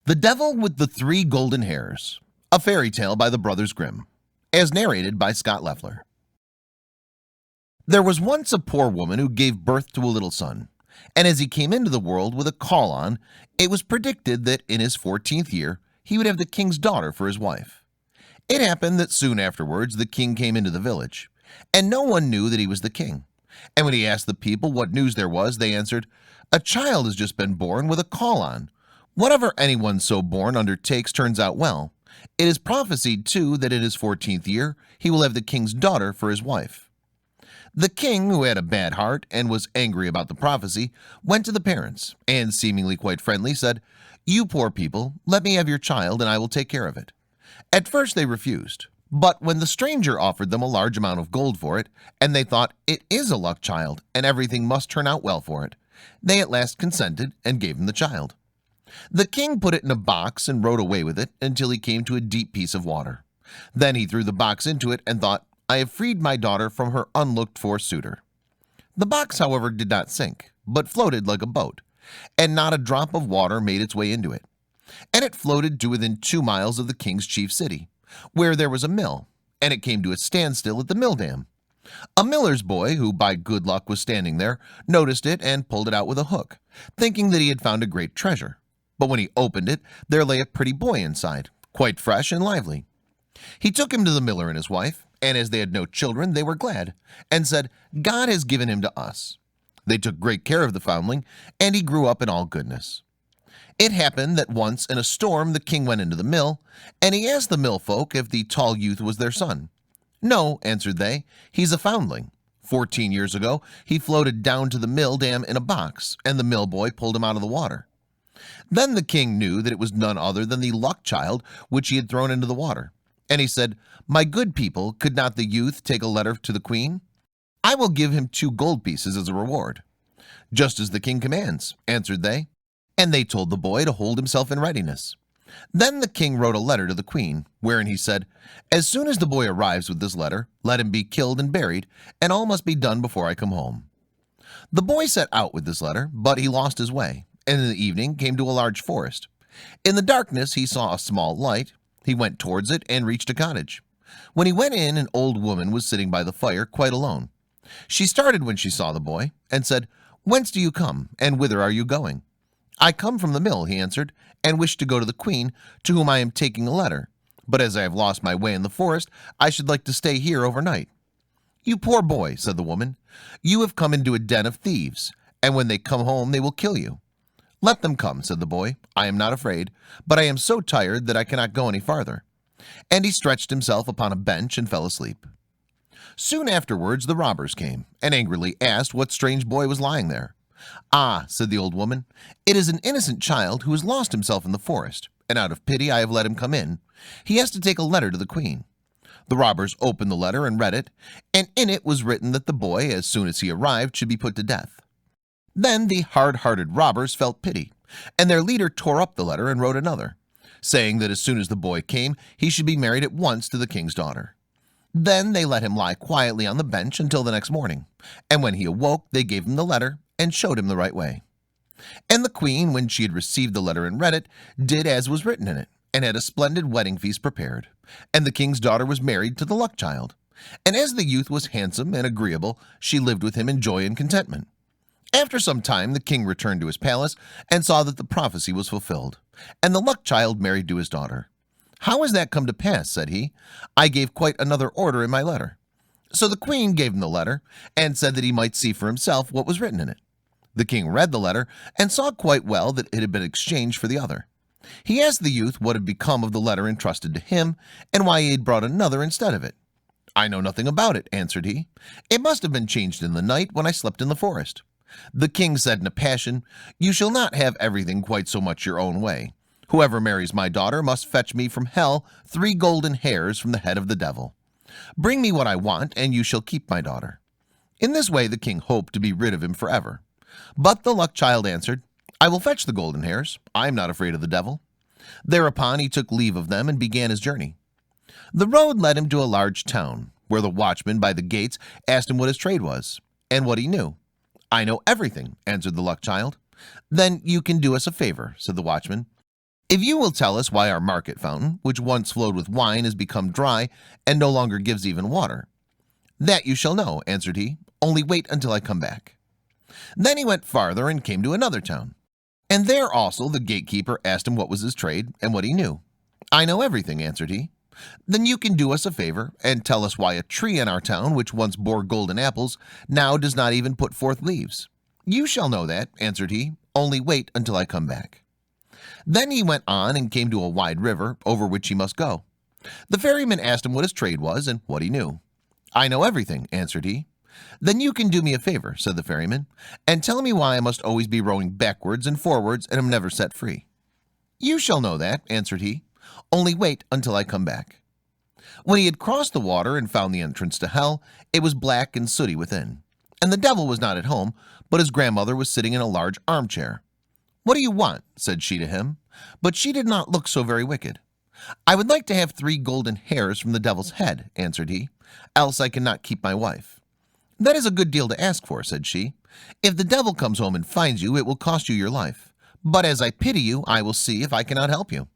The Devil with the Three Golden Hairs, a fairy tale by the brothers Grimm, as narrated by Leffler. There was once a poor woman who gave birth to a little son, and as he came into the world with a caul on, it was predicted that in his 14th year he would have the king's daughter for his wife. It happened that soon afterwards the king came into the village, and no one knew that he was the king. And when he asked the people what news there was, they answered, "A child has just been born with a caul on. Whatever anyone so born undertakes turns out well. It is prophesied too that in his 14th year he will have the king's daughter for his wife." The king, who had a bad heart and was angry about the prophecy, went to the parents and, seemingly quite friendly, said, "You poor people, let me have your child and I will take care of it." At first they refused, but when the stranger offered them a large amount of gold for it, and they thought it is a luck child and everything must turn out well for it, they at last consented and gave him the child. The king put it in a box and rode away with it until he came to a deep piece of water. Then he threw the box into it and thought, "I have freed my daughter from her unlooked-for suitor." The box, however, did not sink, but floated like a boat, and not a drop of water made its way into it. And it floated to within 2 miles of the king's chief city, where there was a mill, and it came to a standstill at the mill dam. A miller's boy, who by good luck was standing there, noticed it and pulled it out with a hook, thinking that he had found a great treasure. But when he opened it, there lay a pretty boy inside, quite fresh and lively. He took him to the miller and his wife, and as they had no children, they were glad, and said, "God has given him to us." They took great care of the foundling, and he grew up in all goodness. It happened that once in a storm the king went into the mill, and he asked the mill folk if the tall youth was their son. "No," answered they, "he's a foundling. 14 years ago he floated down to the mill dam in a box, and the mill boy pulled him out of the water." Then the king knew that it was none other than the luck child which he had thrown into the water, and he said, "My good people, could not the youth take a letter to the queen? I will give him 2 gold pieces as a reward." "Just as the king commands," answered they, and they told the boy to hold himself in readiness. Then the king wrote a letter to the queen, wherein he said, "As soon as the boy arrives with this letter, let him be killed and buried, and all must be done before I come home." The boy set out with this letter, but he lost his way, and in the evening came to a large forest. In the darkness he saw a small light. He went towards it and reached a cottage. When he went in, an old woman was sitting by the fire, quite alone. She started when she saw the boy, and said, "Whence do you come, and whither are you going?" "I come from the mill," he answered, "and wish to go to the queen, to whom I am taking a letter. But as I have lost my way in the forest, I should like to stay here overnight." "You poor boy," said the woman, "you have come into a den of thieves, and when they come home they will kill you." "Let them come," said the boy, "I am not afraid, but I am so tired that I cannot go any farther." And he stretched himself upon a bench and fell asleep. Soon afterwards the robbers came, and angrily asked what strange boy was lying there. "Ah," said the old woman, "it is an innocent child who has lost himself in the forest, and out of pity I have let him come in. He has to take a letter to the queen." The robbers opened the letter and read it, and in it was written that the boy, as soon as he arrived, should be put to death. Then the hard-hearted robbers felt pity, and their leader tore up the letter and wrote another, saying that as soon as the boy came, he should be married at once to the king's daughter. Then they let him lie quietly on the bench until the next morning, and when he awoke they gave him the letter and showed him the right way. And the queen, when she had received the letter and read it, did as was written in it, and had a splendid wedding feast prepared, and the king's daughter was married to the luck child. And as the youth was handsome and agreeable, she lived with him in joy and contentment. After some time the king returned to his palace and saw that the prophecy was fulfilled, and the luck child married to his daughter. "How has that come to pass?" said he. "I gave quite another order in my letter." So the queen gave him the letter, and said that he might see for himself what was written in it. The king read the letter, and saw quite well that it had been exchanged for the other. He asked the youth what had become of the letter entrusted to him, and why he had brought another instead of it. "I know nothing about it," answered he. "It must have been changed in the night when I slept in the forest." The king said in a passion, "You shall not have everything quite so much your own way. Whoever marries my daughter must fetch me from hell 3 golden hairs from the head of the devil. Bring me what I want, and you shall keep my daughter." In this way the king hoped to be rid of him forever. But the luck child answered, "I will fetch the golden hairs. I am not afraid of the devil." Thereupon he took leave of them and began his journey. The road led him to a large town, where the watchman by the gates asked him what his trade was, and what he knew. "I know everything," answered the luck child. "Then you can do us a favor," said the watchman. If you will tell us why our market fountain, which once flowed with wine, has become dry and no longer gives even water. That you shall know, answered he, only wait until I come back. Then he went farther and came to another town. And there also the gatekeeper asked him what was his trade and what he knew. I know everything, answered he. Then you can do us a favor and tell us why a tree in our town, which once bore golden apples, now does not even put forth leaves. You shall know that, answered he, only wait until I come back. Then he went on and came to a wide river over which he must go. The ferryman asked him what his trade was and what he knew. I know everything, answered he. Then you can do me a favor, said the ferryman, and tell me why I must always be rowing backwards and forwards and am never set free. You shall know that, answered he, only wait until I come back. When he had crossed the water and found the entrance to hell, it was black and sooty within, and the devil was not at home, but his grandmother was sitting in a large armchair. What do you want? Said she to him, but she did not look so very wicked. I would like to have 3 golden hairs from the devil's head, answered he, else I cannot keep my wife. That is a good deal to ask for, said she. If the devil comes home and finds you, it will cost you your life. But as I pity you, I will see if I cannot help you.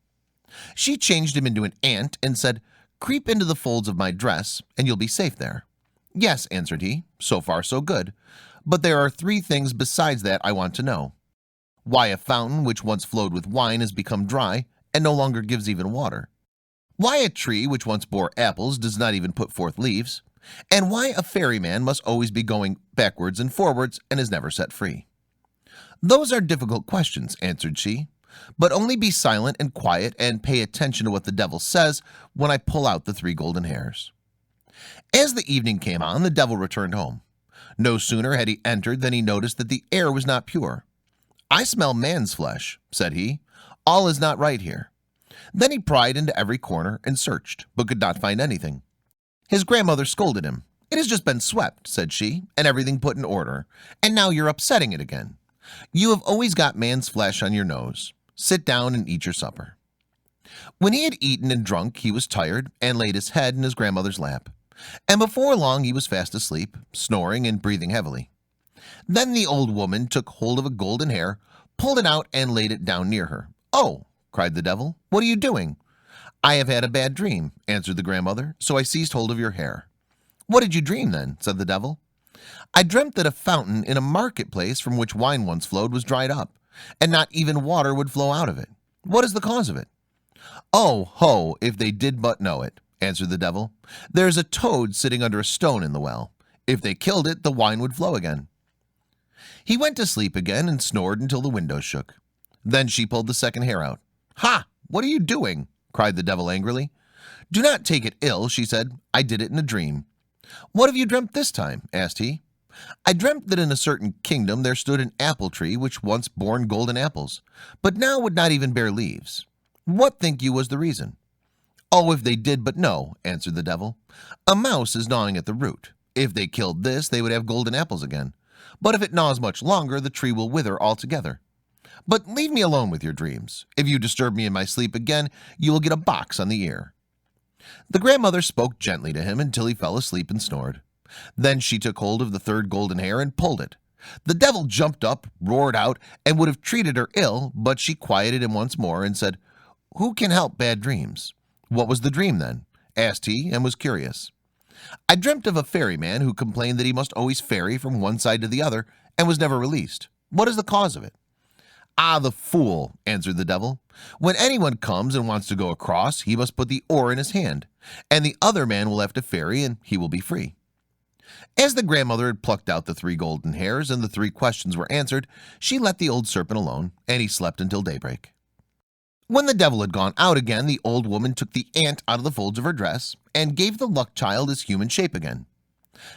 She changed him into an ant and said, creep into the folds of my dress, and you'll be safe there. Yes, answered he, so far so good. But there are 3 things besides that I want to know. Why a fountain which once flowed with wine has become dry and no longer gives even water. Why a tree which once bore apples does not even put forth leaves. And why a ferryman must always be going backwards and forwards and is never set free. Those are difficult questions, answered she, but only be silent and quiet and pay attention to what the devil says when I pull out the 3 golden hairs. As the evening came on, the devil returned home. No sooner had he entered than he noticed that the air was not pure. I smell man's flesh, said he. All is not right here. Then he pried into every corner and searched, but could not find anything. His grandmother scolded him. It has just been swept, said she, and everything put in order, and now you're upsetting it again. You have always got man's flesh on your nose. Sit down and eat your supper. When he had eaten and drunk, he was tired and laid his head in his grandmother's lap, and before long he was fast asleep, snoring and breathing heavily. Then the old woman took hold of a golden hair, pulled it out and laid it down near her. Oh, cried the devil, what are you doing? I have had a bad dream, answered the grandmother, so I seized hold of your hair. What did you dream then? Said the devil. I dreamt that a fountain in a marketplace from which wine once flowed was dried up, and not even water would flow out of it. What is the cause of it? Oh, ho, if they did but know it, answered the devil. There's a toad sitting under a stone in the well. If they killed it, the wine would flow again. He went to sleep again and snored until the windows shook. Then she pulled the second hair out. Ha! What are you doing? Cried the devil angrily. Do not take it ill, she said. I did it in a dream. What have you dreamt this time? Asked he. I dreamt that in a certain kingdom there stood an apple tree which once bore golden apples, but now would not even bear leaves. What think you was the reason? Oh, if they did but know, answered the devil. A mouse is gnawing at the root. If they killed this, they would have golden apples again. But if it gnaws much longer, the tree will wither altogether. But leave me alone with your dreams. If you disturb me in my sleep again, you will get a box on the ear. The grandmother spoke gently to him until he fell asleep and snored. Then she took hold of the 3rd golden hair and pulled it. The devil jumped up, roared out, and would have treated her ill, but she quieted him once more and said, Who can help bad dreams? What was the dream then? Asked he, and was curious. I dreamt of a ferryman who complained that he must always ferry from one side to the other and was never released. What is the cause of it? Ah, the fool, answered the devil. When anyone comes and wants to go across, he must put the oar in his hand, and the other man will have to ferry, and he will be free. As the grandmother had plucked out the 3 golden hairs and the 3 questions were answered, she let the old serpent alone, and he slept until daybreak. When the devil had gone out again, the old woman took the ant out of the folds of her dress and gave the luck child his human shape again.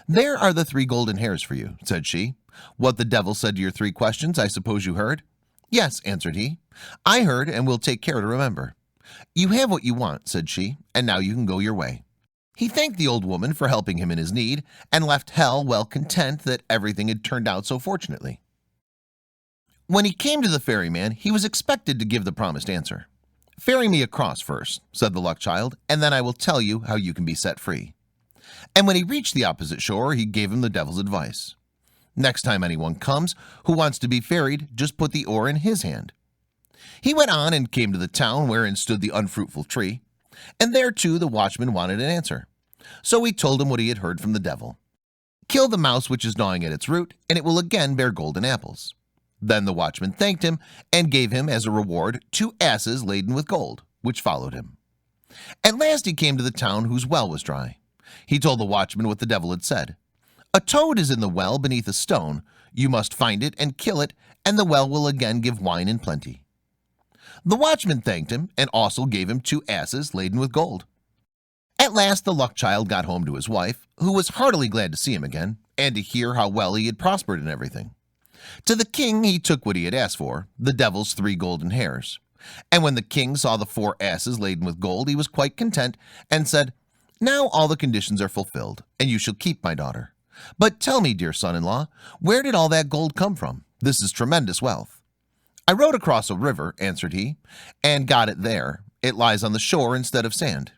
There are the 3 golden hairs for you, said she. What the devil said to your 3 questions, I suppose you heard? Yes, answered he. I heard and will take care to remember. You have what you want, said she, and now you can go your way. He thanked the old woman for helping him in his need and left hell well content that everything had turned out so fortunately. When he came to the ferryman, he was expected to give the promised answer. Ferry me across first, said the luck child, and then I will tell you how you can be set free. And when he reached the opposite shore, he gave him the devil's advice. Next time anyone comes who wants to be ferried, just put the oar in his hand. He went on and came to the town wherein stood the unfruitful tree, and there too the watchman wanted an answer. So he told him what he had heard from the devil. Kill the mouse which is gnawing at its root, and it will again bear golden apples. Then the watchman thanked him and gave him as a reward 2 asses laden with gold, which followed him. At last he came to the town whose well was dry. He told the watchman what the devil had said. A toad is in the well beneath a stone. You must find it and kill it, and the well will again give wine in plenty. The watchman thanked him and also gave him 2 asses laden with gold. At last the luck child got home to his wife, who was heartily glad to see him again and to hear how well he had prospered in everything. To the king he took what he had asked for, the devil's 3 golden hairs. And when the king saw the 4 asses laden with gold, he was quite content and said, Now all the conditions are fulfilled, and you shall keep my daughter. But tell me, dear son-in-law, where did all that gold come from? This is tremendous wealth. I rode across a river, answered he, and got it there. It lies on the shore instead of sand.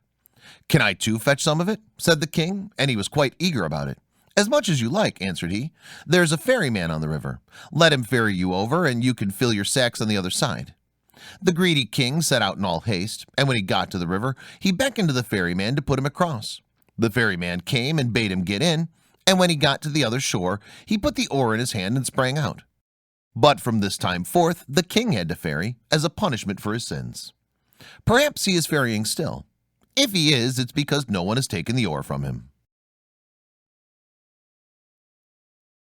Can I too fetch some of it? Said the king, and he was quite eager about it. As much as you like, answered he. There's a ferryman on the river. Let him ferry you over, and you can fill your sacks on the other side. The greedy king set out in all haste, and when he got to the river, he beckoned to the ferryman to put him across. The ferryman came and bade him get in, and when he got to the other shore, he put the oar in his hand and sprang out. But from this time forth, the king had to ferry as a punishment for his sins. Perhaps he is ferrying still. If he is, it's because no one has taken the oar from him.